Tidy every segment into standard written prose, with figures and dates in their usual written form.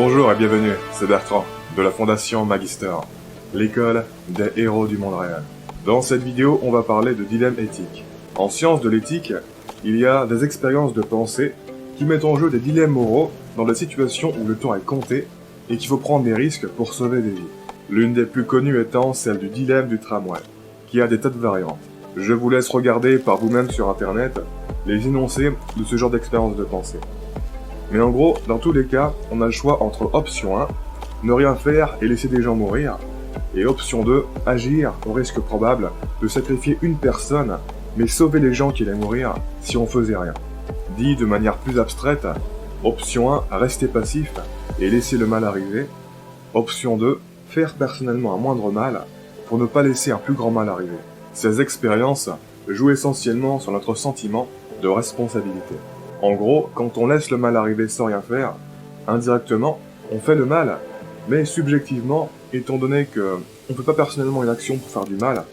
Bonjour et bienvenue, c'est Bertrand, de la Fondation Magister, l'école des héros du monde réel. Dans cette vidéo, on va parler de dilemme éthique. En sciences de l'éthique, il y a des expériences de pensée qui mettent en jeu des dilemmes moraux dans des situations où le temps est compté et qu'il faut prendre des risques pour sauver des vies. L'une des plus connues étant celle du dilemme du tramway, qui a des tas de variantes. Je vous laisse regarder par vous-même sur internet les énoncés de ce genre d'expérience de pensée. Mais en gros, dans tous les cas, on a le choix entre option 1, ne rien faire et laisser des gens mourir, et option 2, agir au risque probable de sacrifier une personne, mais sauver les gens qui allaient mourir si on faisait rien. Dit de manière plus abstraite, option 1, rester passif et laisser le mal arriver. Option 2, faire personnellement un moindre mal pour ne pas laisser un plus grand mal arriver. Ces expériences jouent essentiellement sur notre sentiment de responsabilité. En gros, quand on laisse le mal arriver sans rien faire, indirectement, on fait le mal, mais subjectivement, étant donné que on peut pas personnellement une action pour faire du mal,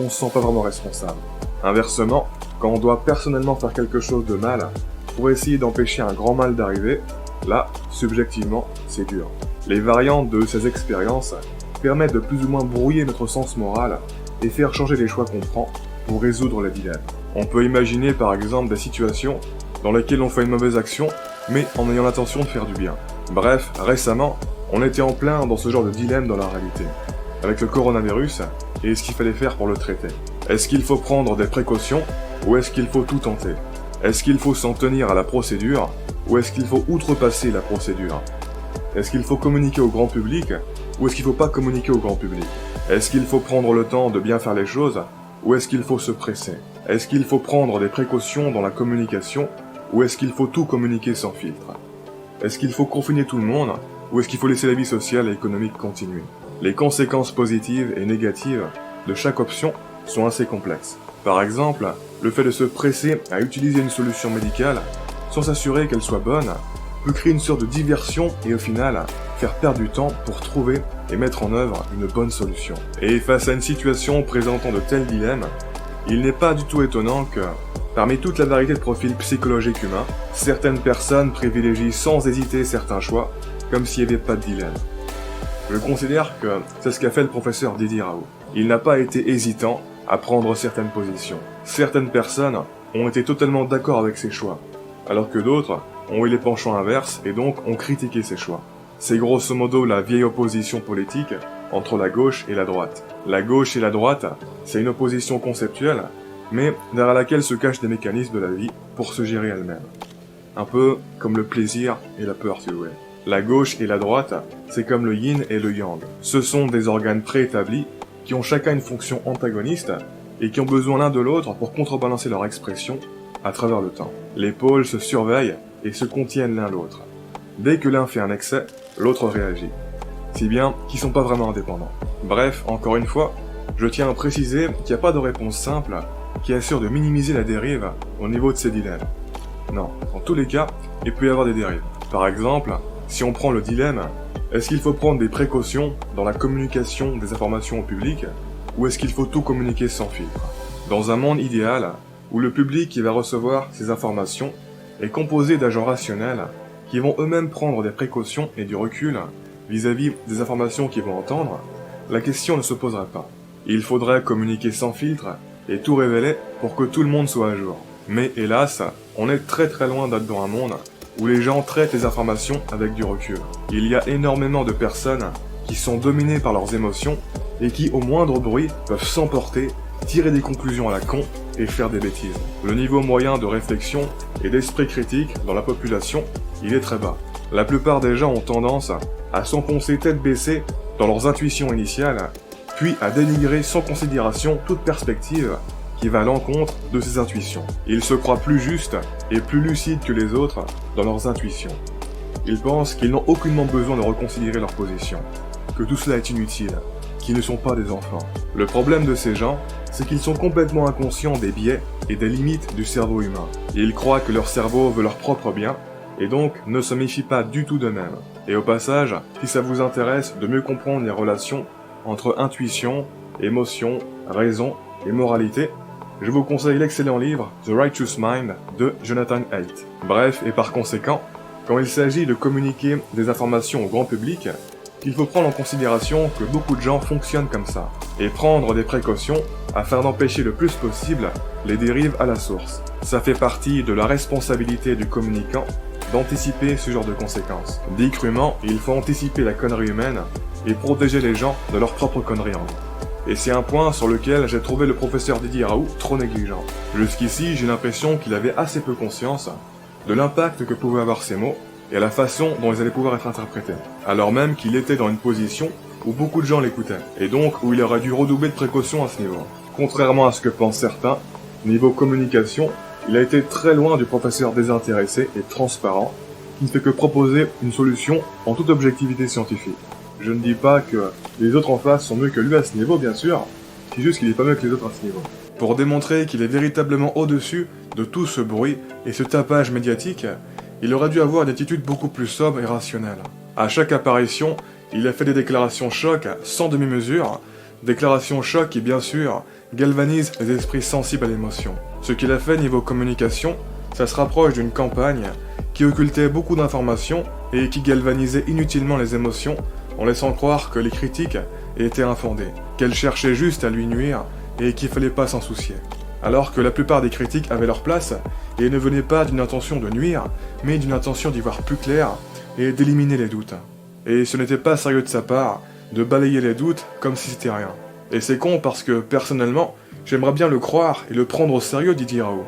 on se sent pas vraiment responsable. Inversement, quand on doit personnellement faire quelque chose de mal pour essayer d'empêcher un grand mal d'arriver, là, subjectivement, c'est dur. Les variantes de ces expériences permettent de plus ou moins brouiller notre sens moral et faire changer les choix qu'on prend pour résoudre les dilemmes. On peut imaginer par exemple des situations dans lesquelles on fait une mauvaise action, mais en ayant l'intention de faire du bien. Bref, récemment, on était en plein dans ce genre de dilemme dans la réalité, avec le coronavirus et ce qu'il fallait faire pour le traiter. Est-ce qu'il faut prendre des précautions ou est-ce qu'il faut tout tenter? Est-ce qu'il faut s'en tenir à la procédure ou est-ce qu'il faut outrepasser la procédure? Est-ce qu'il faut communiquer au grand public ou est-ce qu'il faut pas communiquer au grand public? Est-ce qu'il faut prendre le temps de bien faire les choses ou est-ce qu'il faut se presser? Est-ce qu'il faut prendre des précautions dans la communication ou est-ce qu'il faut tout communiquer sans filtre? Est-ce qu'il faut confiner tout le monde ou est-ce qu'il faut laisser la vie sociale et économique continuer? Les conséquences positives et négatives de chaque option sont assez complexes. Par exemple, le fait de se presser à utiliser une solution médicale sans s'assurer qu'elle soit bonne peut créer une sorte de diversion et au final faire perdre du temps pour trouver et mettre en œuvre une bonne solution. Et face à une situation présentant de tels dilemmes, il n'est pas du tout étonnant que, parmi toute la variété de profils psychologiques humains, certaines personnes privilégient sans hésiter certains choix, comme s'il n'y avait pas de dilemme. Je considère que c'est ce qu'a fait le professeur Didier Raoult. Il n'a pas été hésitant à prendre certaines positions. Certaines personnes ont été totalement d'accord avec ses choix, alors que d'autres ont eu les penchants inverses et donc ont critiqué ses choix. C'est grosso modo la vieille opposition politique entre la gauche et la droite. La gauche et la droite, c'est une opposition conceptuelle, mais derrière laquelle se cachent des mécanismes de la vie pour se gérer elle-même. Un peu comme le plaisir et la peur, si vous voulez. La gauche et la droite, c'est comme le yin et le yang. Ce sont des organes préétablis qui ont chacun une fonction antagoniste et qui ont besoin l'un de l'autre pour contrebalancer leur expression à travers le temps. Les pôles se surveillent et se contiennent l'un l'autre. Dès que l'un fait un excès, l'autre réagit. Si bien qu'ils sont pas vraiment indépendants. Bref, encore une fois, je tiens à préciser qu'il n'y a pas de réponse simple qui assure de minimiser la dérive au niveau de ces dilemmes. Non, dans tous les cas, il peut y avoir des dérives. Par exemple, si on prend le dilemme, est-ce qu'il faut prendre des précautions dans la communication des informations au public ou est-ce qu'il faut tout communiquer sans filtre? Dans un monde idéal, où le public qui va recevoir ces informations est composé d'agents rationnels qui vont eux-mêmes prendre des précautions et du recul vis-à-vis des informations qu'ils vont entendre, la question ne se poserait pas. Il faudrait communiquer sans filtre et tout révéler pour que tout le monde soit à jour. Mais hélas, on est très très loin d'être dans un monde où les gens traitent les informations avec du recul. Il y a énormément de personnes qui sont dominées par leurs émotions et qui, au moindre bruit, peuvent s'emporter, tirer des conclusions à la con et faire des bêtises. Le niveau moyen de réflexion et d'esprit critique dans la population, il est très bas. La plupart des gens ont tendance à s'enfoncer tête baissée dans leurs intuitions initiales, puis à dénigrer sans considération toute perspective qui va à l'encontre de ces intuitions. Ils se croient plus justes et plus lucides que les autres dans leurs intuitions. Ils pensent qu'ils n'ont aucunement besoin de reconsidérer leur position, que tout cela est inutile, qu'ils ne sont pas des enfants. Le problème de ces gens, c'est qu'ils sont complètement inconscients des biais et des limites du cerveau humain. Ils croient que leur cerveau veut leur propre bien, et donc ne se méfient pas du tout d'eux-mêmes. Et au passage, si ça vous intéresse de mieux comprendre les relations entre intuition, émotion, raison et moralité, je vous conseille l'excellent livre The Righteous Mind de Jonathan Haidt. Bref, et par conséquent, quand il s'agit de communiquer des informations au grand public, qu'il faut prendre en considération que beaucoup de gens fonctionnent comme ça, et prendre des précautions afin d'empêcher le plus possible les dérives à la source. Ça fait partie de la responsabilité du communicant d'anticiper ce genre de conséquences. Dit crûment, il faut anticiper la connerie humaine et protéger les gens de leurs propres conneries en eux. Et c'est un point sur lequel j'ai trouvé le professeur Didier Raoult trop négligent. Jusqu'ici, j'ai l'impression qu'il avait assez peu conscience de l'impact que pouvaient avoir ces mots et à la façon dont ils allaient pouvoir être interprétés. Alors même qu'il était dans une position où beaucoup de gens l'écoutaient, et donc où il aurait dû redoubler de précautions à ce niveau. Contrairement à ce que pensent certains, niveau communication, il a été très loin du professeur désintéressé et transparent, qui ne fait que proposer une solution en toute objectivité scientifique. Je ne dis pas que les autres en face sont mieux que lui à ce niveau, bien sûr, c'est juste qu'il est pas mieux que les autres à ce niveau. Pour démontrer qu'il est véritablement au-dessus de tout ce bruit et ce tapage médiatique, il aurait dû avoir une attitude beaucoup plus sobre et rationnelle. À chaque apparition, il a fait des déclarations choc sans demi-mesure, déclarations choc qui, bien sûr, galvanisent les esprits sensibles à l'émotion. Ce qu'il a fait niveau communication, ça se rapproche d'une campagne qui occultait beaucoup d'informations et qui galvanisait inutilement les émotions en laissant croire que les critiques étaient infondées, qu'elles cherchaient juste à lui nuire et qu'il fallait pas s'en soucier. Alors que la plupart des critiques avaient leur place et ne venaient pas d'une intention de nuire, mais d'une intention d'y voir plus clair et d'éliminer les doutes. Et ce n'était pas sérieux de sa part de balayer les doutes comme si c'était rien. Et c'est con parce que, personnellement, j'aimerais bien le croire et le prendre au sérieux, Didier Raoult.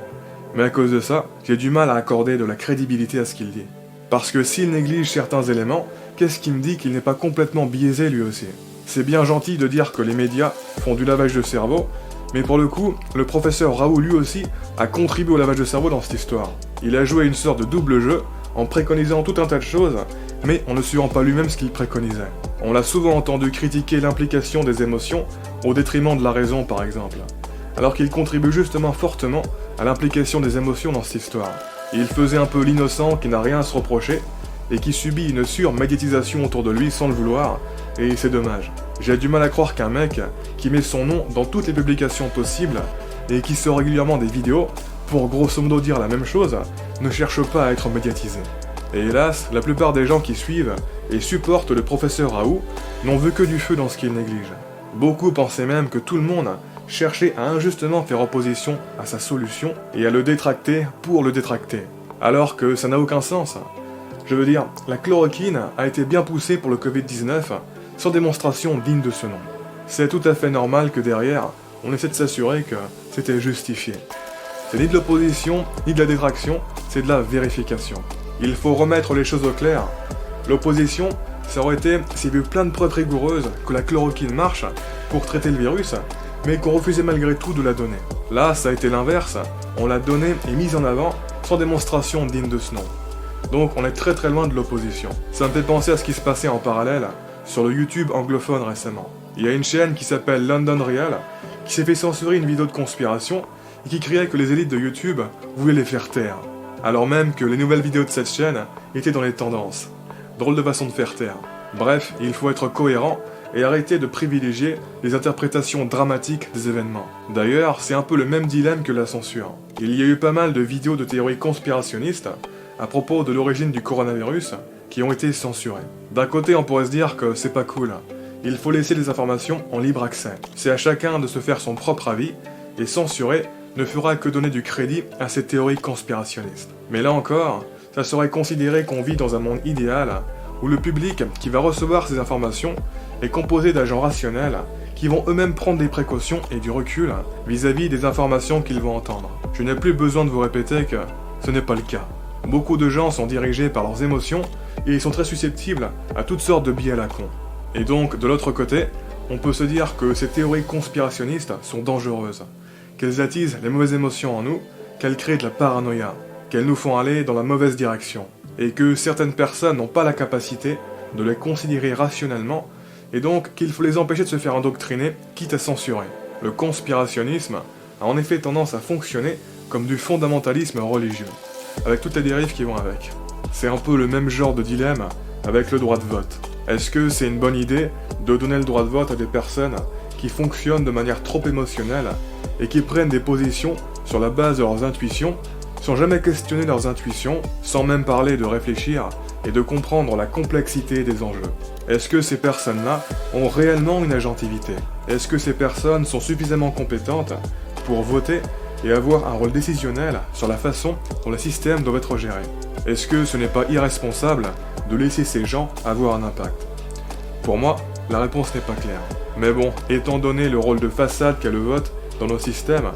Mais à cause de ça, j'ai du mal à accorder de la crédibilité à ce qu'il dit. Parce que s'il néglige certains éléments, qu'est-ce qui me dit qu'il n'est pas complètement biaisé lui aussi? C'est bien gentil de dire que les médias font du lavage de cerveau, mais pour le coup, le professeur Raoult lui aussi a contribué au lavage de cerveau dans cette histoire. Il a joué une sorte de double jeu, en préconisant tout un tas de choses, mais en ne suivant pas lui-même ce qu'il préconisait. On l'a souvent entendu critiquer l'implication des émotions au détriment de la raison par exemple, alors qu'il contribue justement fortement à l'implication des émotions dans cette histoire. Il faisait un peu l'innocent qui n'a rien à se reprocher, et qui subit une surmédiatisation autour de lui sans le vouloir, et c'est dommage. J'ai du mal à croire qu'un mec qui met son nom dans toutes les publications possibles, et qui sort régulièrement des vidéos, pour grosso modo dire la même chose, ne cherche pas à être médiatisé. Et hélas, la plupart des gens qui suivent et supportent le professeur Raoult n'ont vu que du feu dans ce qu'il néglige. Beaucoup pensaient même que tout le monde cherchait à injustement faire opposition à sa solution et à le détracter pour le détracter. Alors que ça n'a aucun sens. Je veux dire, la chloroquine a été bien poussée pour le Covid-19 sans démonstration digne de ce nom. C'est tout à fait normal que derrière, on essaie de s'assurer que c'était justifié. C'est ni de l'opposition, ni de la détraction, c'est de la vérification. Il faut remettre les choses au clair. L'opposition, ça aurait été s'il y avait eu plein de preuves rigoureuses que la chloroquine marche pour traiter le virus, mais qu'on refusait malgré tout de la donner. Là, ça a été l'inverse, on l'a donnée et mise en avant sans démonstration digne de ce nom. Donc on est très très loin de l'opposition. Ça me fait penser à ce qui se passait en parallèle sur le YouTube anglophone récemment. Il y a une chaîne qui s'appelle London Real qui s'est fait censurer une vidéo de conspiration et qui criait que les élites de YouTube voulaient les faire taire. Alors même que les nouvelles vidéos de cette chaîne étaient dans les tendances. Drôle de façon de faire taire. Bref, il faut être cohérent et arrêter de privilégier les interprétations dramatiques des événements. D'ailleurs, c'est un peu le même dilemme que la censure. Il y a eu pas mal de vidéos de théories conspirationnistes à propos de l'origine du coronavirus qui ont été censurées. D'un côté, on pourrait se dire que c'est pas cool. Il faut laisser les informations en libre accès. C'est à chacun de se faire son propre avis, et censurer ne fera que donner du crédit à ces théories conspirationnistes. Mais là encore, ça serait considérer qu'on vit dans un monde idéal où le public qui va recevoir ces informations est composé d'agents rationnels qui vont eux-mêmes prendre des précautions et du recul vis-à-vis des informations qu'ils vont entendre. Je n'ai plus besoin de vous répéter que ce n'est pas le cas. Beaucoup de gens sont dirigés par leurs émotions et ils sont très susceptibles à toutes sortes de biais à la con. Et donc, de l'autre côté, on peut se dire que ces théories conspirationnistes sont dangereuses, qu'elles attisent les mauvaises émotions en nous, qu'elles créent de la paranoïa, qu'elles nous font aller dans la mauvaise direction, et que certaines personnes n'ont pas la capacité de les considérer rationnellement, et donc qu'il faut les empêcher de se faire endoctriner, quitte à censurer. Le conspirationnisme a en effet tendance à fonctionner comme du fondamentalisme religieux, avec toutes les dérives qui vont avec. C'est un peu le même genre de dilemme avec le droit de vote. Est-ce que c'est une bonne idée de donner le droit de vote à des personnes qui fonctionnent de manière trop émotionnelle et qui prennent des positions sur la base de leurs intuitions, sans jamais questionner leurs intuitions, sans même parler de réfléchir et de comprendre la complexité des enjeux. Est-ce que ces personnes-là ont réellement une agentivité? Est-ce que ces personnes sont suffisamment compétentes pour voter et avoir un rôle décisionnel sur la façon dont les systèmes doivent être gérés? Est-ce que ce n'est pas irresponsable de laisser ces gens avoir un impact? Pour moi, la réponse n'est pas claire. Mais bon, étant donné le rôle de façade qu'a le vote dans nos systèmes,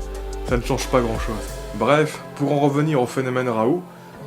ça ne change pas grand-chose. Bref, pour en revenir au phénomène Raoult,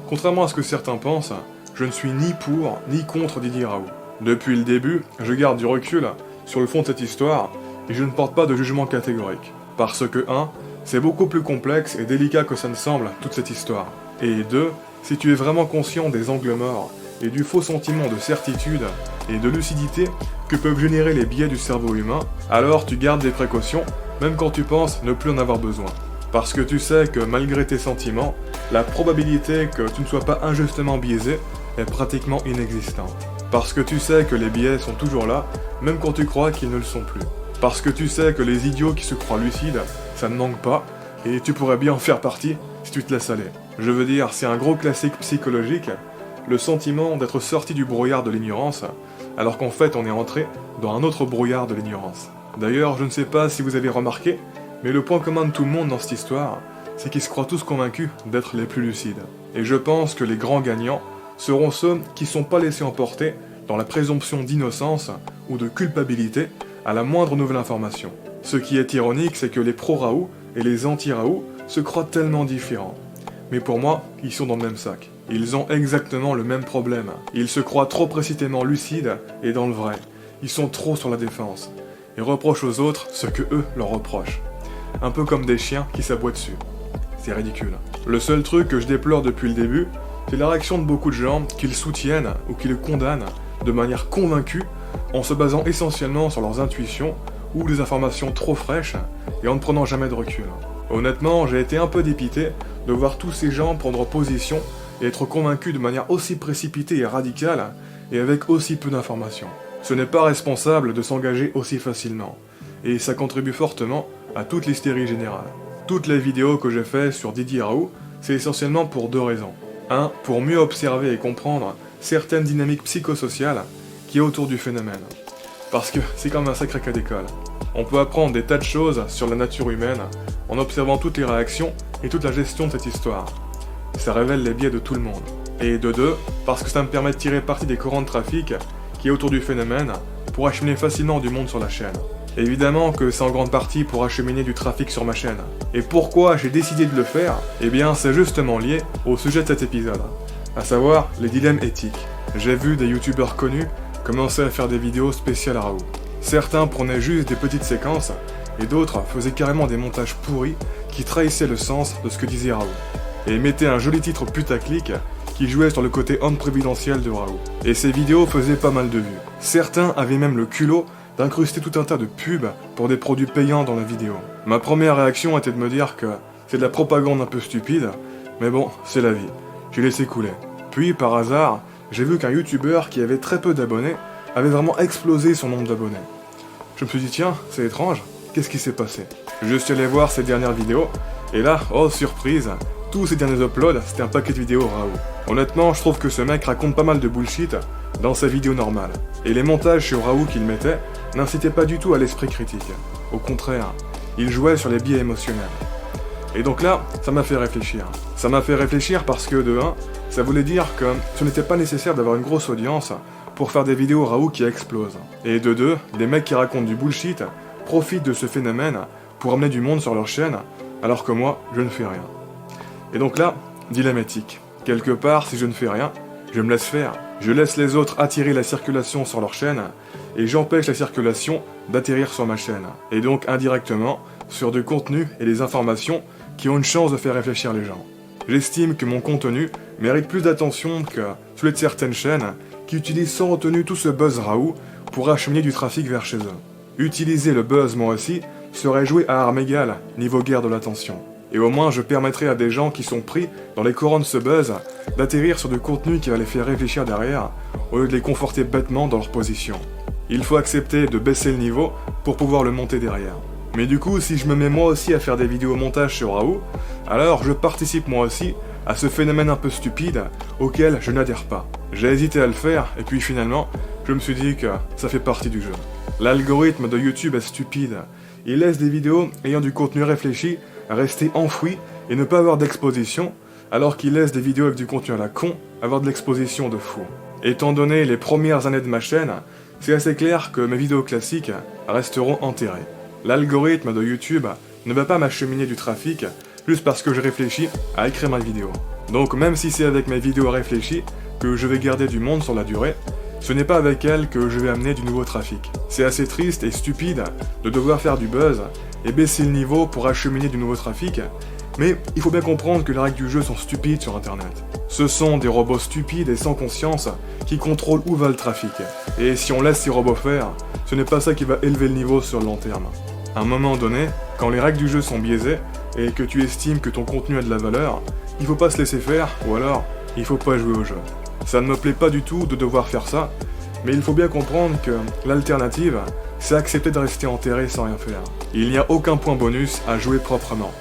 contrairement à ce que certains pensent, je ne suis ni pour ni contre Didier Raoult. Depuis le début, je garde du recul sur le fond de cette histoire et je ne porte pas de jugement catégorique. Parce que 1, c'est beaucoup plus complexe et délicat que ça ne semble, toute cette histoire. Et 2, si tu es vraiment conscient des angles morts et du faux sentiment de certitude et de lucidité que peuvent générer les biais du cerveau humain, alors tu gardes des précautions, même quand tu penses ne plus en avoir besoin. Parce que tu sais que malgré tes sentiments, la probabilité que tu ne sois pas injustement biaisé est pratiquement inexistante. Parce que tu sais que les biais sont toujours là, même quand tu crois qu'ils ne le sont plus. Parce que tu sais que les idiots qui se croient lucides, ça ne manque pas, et tu pourrais bien en faire partie si tu te laisses aller. Je veux dire, c'est un gros classique psychologique, le sentiment d'être sorti du brouillard de l'ignorance, alors qu'en fait on est entré dans un autre brouillard de l'ignorance. D'ailleurs, je ne sais pas si vous avez remarqué, mais le point commun de tout le monde dans cette histoire, c'est qu'ils se croient tous convaincus d'être les plus lucides. Et je pense que les grands gagnants seront ceux qui ne sont pas laissés emporter dans la présomption d'innocence ou de culpabilité à la moindre nouvelle information. Ce qui est ironique, c'est que les pro-Raoult et les anti-Raoult se croient tellement différents. Mais pour moi, ils sont dans le même sac. Ils ont exactement le même problème. Ils se croient trop précisément lucides et dans le vrai. Ils sont trop sur la défense. Et reprochent aux autres ce que eux leur reprochent. Un peu comme des chiens qui s'aboient dessus. C'est ridicule. Le seul truc que je déplore depuis le début, c'est la réaction de beaucoup de gens qui le soutiennent ou qui le condamnent de manière convaincue en se basant essentiellement sur leurs intuitions ou des informations trop fraîches et en ne prenant jamais de recul. Honnêtement, j'ai été un peu dépité de voir tous ces gens prendre position et être convaincus de manière aussi précipitée et radicale et avec aussi peu d'informations. Ce n'est pas responsable de s'engager aussi facilement, et ça contribue fortement à toute l'hystérie générale. Toutes les vidéos que j'ai faites sur Didier Raoult, c'est essentiellement pour 2 raisons. 1. Pour mieux observer et comprendre certaines dynamiques psychosociales qui est autour du phénomène. Parce que c'est comme un sacré cas d'école. On peut apprendre des tas de choses sur la nature humaine en observant toutes les réactions et toute la gestion de cette histoire. Ça révèle les biais de tout le monde. Et de 2, parce que ça me permet de tirer parti des courants de trafic qui est autour du phénomène pour acheminer facilement du monde sur la chaîne. Évidemment que c'est en grande partie pour acheminer du trafic sur ma chaîne. Et pourquoi j'ai décidé de le faire? Eh bien, c'est justement lié au sujet de cet épisode, à savoir les dilemmes éthiques. J'ai vu des youtubeurs connus commencer à faire des vidéos spéciales à Raoult. Certains prenaient juste des petites séquences, et d'autres faisaient carrément des montages pourris qui trahissaient le sens de ce que disait Raoult. Et mettaient un joli titre putaclic qui jouait sur le côté homme prévidentiel de Raoult. Et ces vidéos faisaient pas mal de vues. Certains avaient même le culot d'incruster tout un tas de pubs pour des produits payants dans la vidéo. Ma première réaction était de me dire que c'est de la propagande un peu stupide, mais bon, c'est la vie. J'ai laissé couler. Puis, par hasard, j'ai vu qu'un youtubeur qui avait très peu d'abonnés avait vraiment explosé son nombre d'abonnés. Je me suis dit, tiens, c'est étrange, qu'est-ce qui s'est passé? Je suis allé voir ses dernières vidéos, et là, oh surprise, tous ces derniers uploads, c'était un paquet de vidéos Raoult. Honnêtement, je trouve que ce mec raconte pas mal de bullshit dans ses vidéos normales. Et les montages sur Raoult qu'il mettait n'incitaient pas du tout à l'esprit critique. Au contraire, il jouait sur les biais émotionnels. Et donc là, ça m'a fait réfléchir. Ça m'a fait réfléchir parce que, de 1, ça voulait dire que ce n'était pas nécessaire d'avoir une grosse audience pour faire des vidéos Raoult qui explosent. Et de 2, des mecs qui racontent du bullshit profitent de ce phénomène pour amener du monde sur leur chaîne, alors que moi, je ne fais rien. Et donc là, dilemme éthique. Quelque part, si je ne fais rien, je me laisse faire. Je laisse les autres attirer la circulation sur leur chaîne, et j'empêche la circulation d'atterrir sur ma chaîne. Et donc, indirectement, sur du contenu et des informations qui ont une chance de faire réfléchir les gens. J'estime que mon contenu mérite plus d'attention que celui de certaines chaînes qui utilisent sans retenue tout ce buzz Raoult pour acheminer du trafic vers chez eux. Utiliser le buzz moi aussi serait jouer à armes égales, niveau guerre de l'attention. Et au moins je permettrai à des gens qui sont pris dans les courants de ce buzz d'atterrir sur du contenu qui va les faire réfléchir derrière, au lieu de les conforter bêtement dans leur position. Il faut accepter de baisser le niveau pour pouvoir le monter derrière. Mais du coup, si je me mets moi aussi à faire des vidéos montage sur Raoult, alors je participe moi aussi à ce phénomène un peu stupide auquel je n'adhère pas. J'ai hésité à le faire et puis finalement, je me suis dit que ça fait partie du jeu. L'algorithme de YouTube est stupide. Il laisse des vidéos ayant du contenu réfléchi rester enfouies et ne pas avoir d'exposition, alors qu'il laisse des vidéos avec du contenu à la con avoir de l'exposition de fou. Étant donné les premières années de ma chaîne, c'est assez clair que mes vidéos classiques resteront enterrées. L'algorithme de YouTube ne va pas m'acheminer du trafic juste parce que je réfléchis à écrire ma vidéo. Donc même si c'est avec mes vidéos réfléchies que je vais garder du monde sur la durée, ce n'est pas avec elles que je vais amener du nouveau trafic. C'est assez triste et stupide de devoir faire du buzz et baisser le niveau pour acheminer du nouveau trafic, mais il faut bien comprendre que les règles du jeu sont stupides sur internet. Ce sont des robots stupides et sans conscience qui contrôlent où va le trafic. Et si on laisse ces robots faire, ce n'est pas ça qui va élever le niveau sur le long terme. À un moment donné, quand les règles du jeu sont biaisées et que tu estimes que ton contenu a de la valeur, il faut pas se laisser faire ou alors il faut pas jouer au jeu. Ça ne me plaît pas du tout de devoir faire ça, mais il faut bien comprendre que l'alternative, c'est accepter de rester enterré sans rien faire. Il n'y a aucun point bonus à jouer proprement.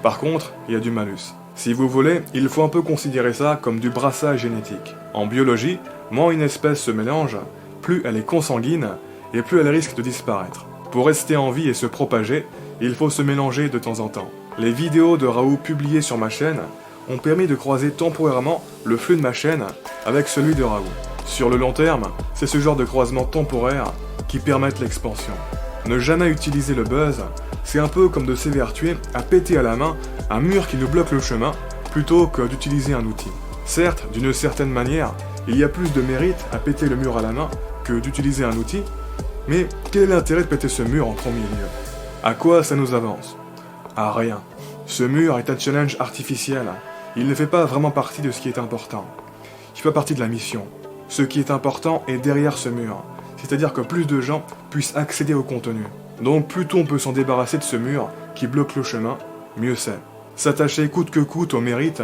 Par contre, il y a du malus. Si vous voulez, il faut un peu considérer ça comme du brassage génétique. En biologie, moins une espèce se mélange, plus elle est consanguine et plus elle risque de disparaître. Pour rester en vie et se propager, il faut se mélanger de temps en temps. Les vidéos de Raoult publiées sur ma chaîne ont permis de croiser temporairement le flux de ma chaîne avec celui de Raoult. Sur le long terme, c'est ce genre de croisement temporaire qui permettent l'expansion. Ne jamais utiliser le buzz, c'est un peu comme de s'évertuer à péter à la main un mur qui nous bloque le chemin, plutôt que d'utiliser un outil. Certes, d'une certaine manière, il y a plus de mérite à péter le mur à la main que d'utiliser un outil, mais quel est l'intérêt de péter ce mur en premier lieu? À quoi ça nous avance? À rien. Ce mur est un challenge artificiel. Il ne fait pas vraiment partie de ce qui est important. Il fait partie de la mission. Ce qui est important est derrière ce mur. C'est-à-dire que plus de gens puissent accéder au contenu. Donc plus tôt on peut s'en débarrasser de ce mur qui bloque le chemin, mieux c'est. S'attacher coûte que coûte au mérite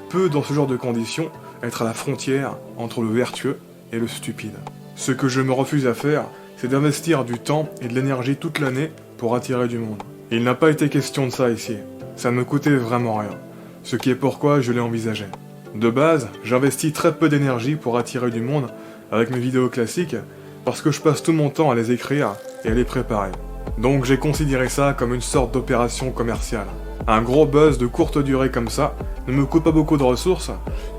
peut, dans ce genre de conditions, être à la frontière entre le vertueux et le stupide. Ce que je me refuse à faire, c'est d'investir du temps et de l'énergie toute l'année pour attirer du monde. Il n'a pas été question de ça ici. Ça ne me coûtait vraiment rien. Ce qui est pourquoi je l'ai envisagé. De base, j'investis très peu d'énergie pour attirer du monde avec mes vidéos classiques, parce que je passe tout mon temps à les écrire et à les préparer. Donc j'ai considéré ça comme une sorte d'opération commerciale. Un gros buzz de courte durée comme ça ne me coûte pas beaucoup de ressources,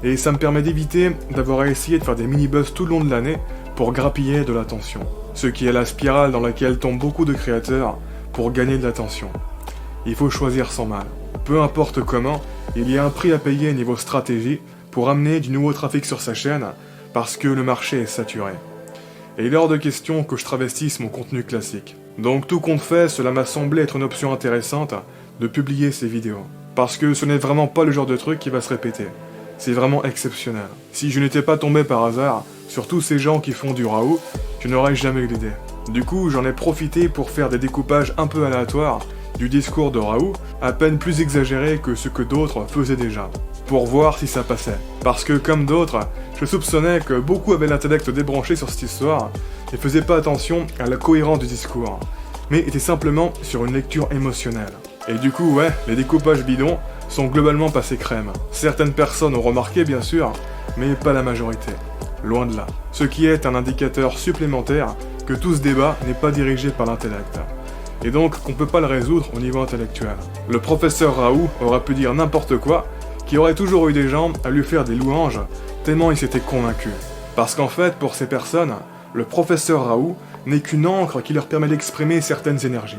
et ça me permet d'éviter d'avoir à essayer de faire des mini-buzz tout le long de l'année pour grappiller de l'attention. Ce qui est la spirale dans laquelle tombent beaucoup de créateurs pour gagner de l'attention. Il faut choisir son mal. Peu importe comment, il y a un prix à payer niveau stratégie pour amener du nouveau trafic sur sa chaîne, parce que le marché est saturé. Et il est hors de question que je travestisse mon contenu classique. Donc tout compte fait, cela m'a semblé être une option intéressante de publier ces vidéos. Parce que ce n'est vraiment pas le genre de truc qui va se répéter. C'est vraiment exceptionnel. Si je n'étais pas tombé par hasard sur tous ces gens qui font du Raoult, je n'aurais jamais eu l'idée. Du coup, j'en ai profité pour faire des découpages un peu aléatoires du discours de Raoult, à peine plus exagéré que ce que d'autres faisaient déjà, pour voir si ça passait. Parce que, comme d'autres, je soupçonnais que beaucoup avaient l'intellect débranché sur cette histoire et faisaient pas attention à la cohérence du discours, mais étaient simplement sur une lecture émotionnelle. Et du coup, ouais, les découpages bidons sont globalement passés crème. Certaines personnes ont remarqué, bien sûr, mais pas la majorité. Loin de là. Ce qui est un indicateur supplémentaire que tout ce débat n'est pas dirigé par l'intellect. Et donc qu'on peut pas le résoudre au niveau intellectuel. Le professeur Raoult aurait pu dire n'importe quoi, qu'il y aurait toujours eu des gens à lui faire des louanges, tellement il s'était convaincu. Parce qu'en fait, pour ces personnes, le professeur Raoult n'est qu'une encre qui leur permet d'exprimer certaines énergies.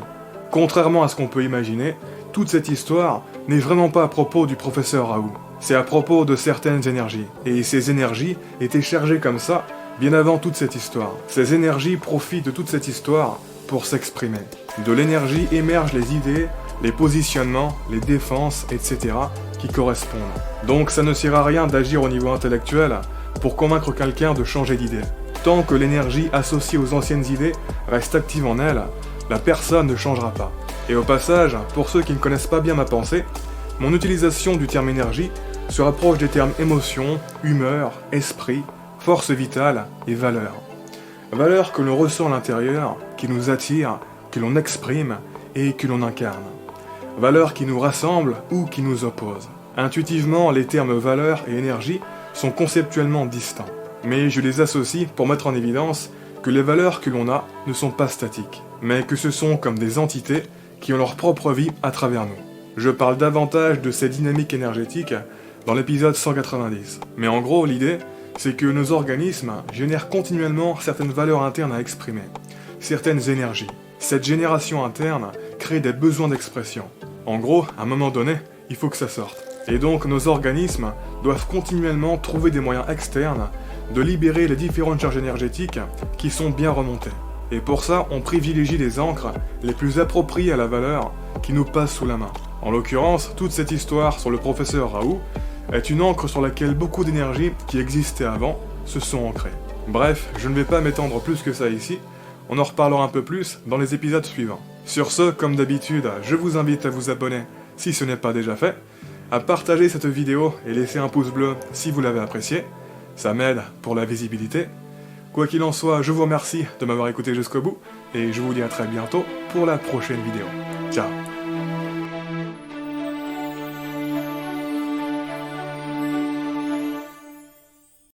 Contrairement à ce qu'on peut imaginer, toute cette histoire n'est vraiment pas à propos du professeur Raoult. C'est à propos de certaines énergies. Et ces énergies étaient chargées comme ça, bien avant toute cette histoire. Ces énergies profitent de toute cette histoire pour s'exprimer. De l'énergie émergent les idées, les positionnements, les défenses, etc. qui correspondent. Donc ça ne sert à rien d'agir au niveau intellectuel pour convaincre quelqu'un de changer d'idée. Tant que l'énergie associée aux anciennes idées reste active en elle, la personne ne changera pas. Et au passage, pour ceux qui ne connaissent pas bien ma pensée, mon utilisation du terme énergie se rapproche des termes émotion, humeur, esprit, force vitale et valeur. Valeur que l'on ressent à l'intérieur, qui nous attire, que l'on exprime et que l'on incarne. Valeur qui nous rassemble ou qui nous oppose. Intuitivement, les termes valeur et énergie sont conceptuellement distincts, mais je les associe pour mettre en évidence que les valeurs que l'on a ne sont pas statiques, mais que ce sont comme des entités qui ont leur propre vie à travers nous. Je parle davantage de ces dynamiques énergétiques dans l'épisode 190, mais en gros l'idée c'est que nos organismes génèrent continuellement certaines valeurs internes à exprimer, certaines énergies. Cette génération interne crée des besoins d'expression. En gros, à un moment donné, il faut que ça sorte. Et donc nos organismes doivent continuellement trouver des moyens externes de libérer les différentes charges énergétiques qui sont bien remontées. Et pour ça, on privilégie les encres les plus appropriées à la valeur qui nous passent sous la main. En l'occurrence, toute cette histoire sur le professeur Raoult est une encre sur laquelle beaucoup d'énergie qui existait avant se sont ancrées. Bref, je ne vais pas m'étendre plus que ça ici, on en reparlera un peu plus dans les épisodes suivants. Sur ce, comme d'habitude, je vous invite à vous abonner si ce n'est pas déjà fait, à partager cette vidéo et laisser un pouce bleu si vous l'avez apprécié, ça m'aide pour la visibilité. Quoi qu'il en soit, je vous remercie de m'avoir écouté jusqu'au bout, et je vous dis à très bientôt pour la prochaine vidéo. Ciao.